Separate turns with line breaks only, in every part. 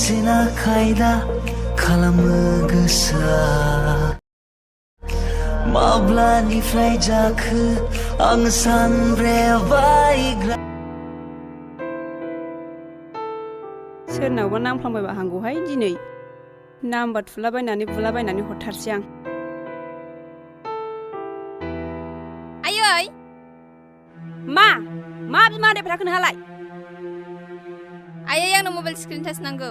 सिना खायदा खालामो गोसोआ माब्लानिफ्राय जाखो आं सानब्रेबायग्रा
सोरनावबा नांफ्लांबायबा हांगौहाय दिनै नाम्बार बुलाबायनानै हरथारसै आं आयै मा बिमा देफ्राखो नोंहालाय
आयै आंनो मबाइल स्क्रिन टाच नांगौ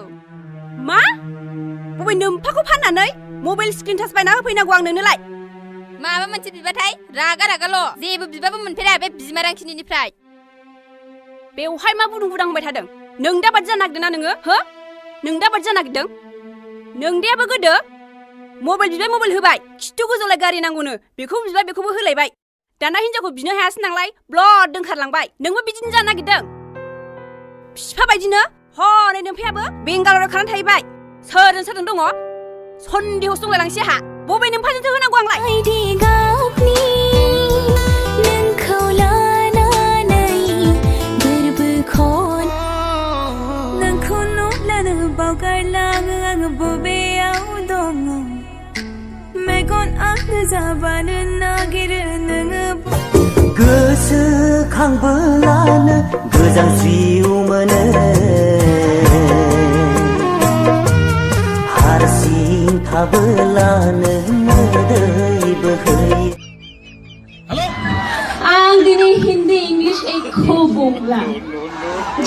मा बबे नोम्फाखौ फाननानै मबाइल स्क्रिन टाच बायना होफैनांगौ आं नोंनोलाय
माबा मोनसे बिबाथाय रागाल' जेबो बिबाबो मोनफेरा बे बिमारांखिनिनिफ्राय
बेवहाय मा बुदुं होनबाय थादों नों दा बादि जानो नागिरदों ना नोङो हो नों दा बादि जानो नागिरदों नोंदायाबो गोदो मबाइल बिबाय मबाइल होबाय खिथु गोजौलाय गारि नांगौनो बेखौ बिबाय बेखौबो होलायबाय दाना हिनजावखौ बिनो हायासै नालाय ब्लड दोनखारलांबाय नोंबो बिदिनो जानो नागिरदों बिफा बायदिनो हनै नोमफायाबो बेंगालराव खानानै थाहैबाय सोरजों दङ सन्देहसो दंलायलांसै आहा बबे नोमफाजोंसो होनांगौ आंलाय
गोसोखांबोलानो गोजांस्रिउ मोनो हारसिं थाबोलानो मोदै बोहैयो
आं दिनै हिन्दी इंलिश एख' बुंला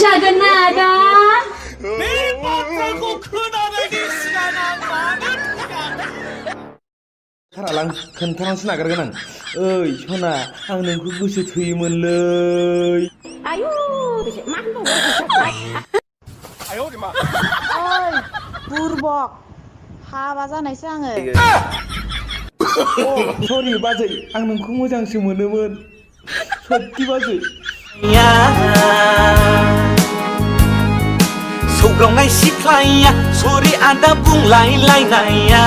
जागोन ना आदा
बे बाथ्राखौ खोनानायनि सिगां आं मानो
थारालां खोन्थानासो नागारगोन आं ओइ सना आं नोंखौ गोसो थोयोमोनलै
आयु मा होनबावो
ओइ बुरबक हाबा जानायसो आङो
सरि बाजै आं नोंखौ मोजांसो मोनोमोन सत्ति बाजै
सौग्रावनाय सिख्लाया सरि आदा बुंलायलायनाया